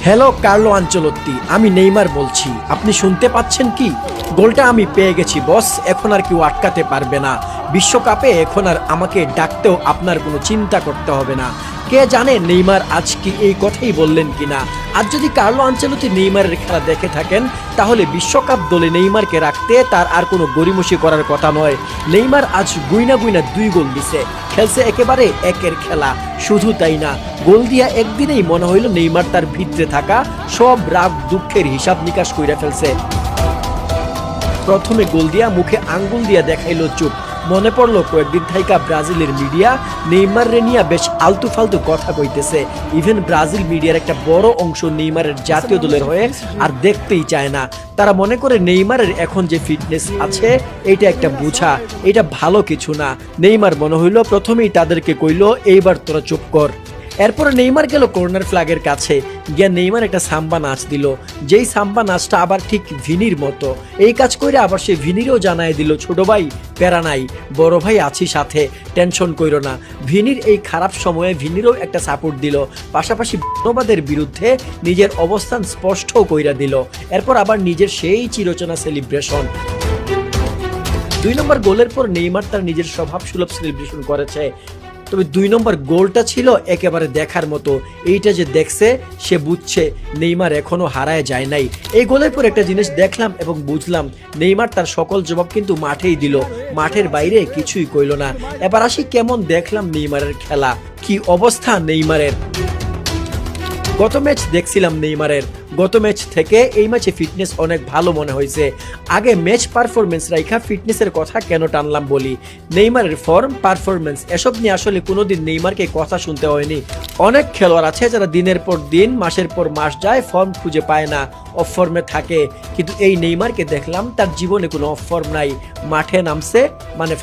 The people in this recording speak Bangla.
হ্যালো কার্লো আনচেলত্তি, আমি নেইমার বলছি। আপনি শুনতে পাচ্ছেন কি? গোলটা আমি পেয়ে গেছি বস, এখন আর কেউ আটকাতে পারবে না। বিশ্বকাপে এখন আর আমাকে ডাকতেও আপনার কোনো চিন্তা করতে হবে না। কে জানে নেইমার আজ কি এই কথাই বললেন কিনা। আজ যদি কার্লো আনচেলত্তি নেইমারের খেলা দেখে থাকেন, তাহলে বিশ্বকাপ দলে নেইমারকে রাখতে তার আর কোনো গড়িমসি করার কথা নয়। নেইমার আজ গুইনা গুইনা 2 গোল দিছে, খেলছে একেবারে একের খেলা। শুধু তাই না, গোল দিয়া একদিনেই মনে হইল নেইমার তার ভিতরে থাকা সব রাগ দুঃখের হিসাব নিকাশ কইরা ফেলছে। প্রথমে গোল দিয়া মুখে আঙ্গুল দিয়া দেখাইলো চুপ। মনে পড়লো কয়েকদিন থাইকা ব্রাজিলের মিডিয়া নেইমার রে নিয়ে বেশ আলতু ফালতু কথা কইতেছে। ইভেন ব্রাজিল মিডিয়ার একটা বড় অংশ নেইমারের জাতীয় দলের হয়ে আর দেখতেই চায় না। তারা মনে করে নেইমারের এখন যে ফিটনেস আছে এটা একটা বোঝা, এটা ভালো কিছু না। নেইমার মনে হইলো প্রথমেই তাদেরকে কইলো এইবার তোরা চুপ কর। এরপরে নেইমার গেল কর্নার ফ্ল্যাগের কাছে গিয়া নেইমার একটা সাম্বা নাচ দিল, যেই সাম্বা নাচটা আবার ঠিক ভিনির মতো। এই কাজ করে আবার সে ভিনিরও জানায় দিল, ছোট ভাই প্যারা নাই, বড় ভাই আছি সাথে, টেনশন কইরো না। ভিনির এই খারাপ সময়ে ভিনিরও একটা সাপোর্ট দিল, পাশাপাশি বর্ণবাদের বিরুদ্ধে নিজের অবস্থান স্পষ্টও কইরা দিল। এরপর আবার নিজের সেই চিরচেনা সেলিব্রেশন। 2 নম্বর গোলের পর নেইমার তার নিজের স্বভাব সুলভ সেলিব্রেশন করেছে। তবে 2 নম্বর গোলটা ছিল একেবারে দেখার মতো। এইটা যে দেখছে সে বুঝছে নেইমার এখনো হারায় যায় নাই। এই গোলের পর একটা জিনিস দেখলাম এবং বুঝলাম, নেইমার তার সকল জবাব কিন্তু মাঠেই দিল, মাঠের বাইরে কিছুই কইল না। এবার আসি কেমন দেখলাম নেইমারের খেলা, কি অবস্থা নেইমারের। গত ম্যাচ দেখছিলাম নেইমারের, গত ম্যাচ থেকে এই ম্যাচে ফিটনেস অনেক ভালো মনে হয়েছে। আগে ম্যাচ পারফরমেন্স রাইখা ফিটনেসের কথা কেন টানলাম বলি। নেইমারের ফর্ম, পারফরমেন্স এসব নিয়ে আসলে কোনোদিন নেইমারকে কথা শুনতে হয়নি। অনেক খেলোয়াড় আছে যারা দিনের পর দিন, মাসের পর মাস যায়, ফর্ম খুঁজে পায় না, অফ ফর্মে থাকে। কিন্তু এই নেইমারকে দেখলাম তার জীবনে কোনো অফ ফর্ম নাই, মাঠে নামছে মানে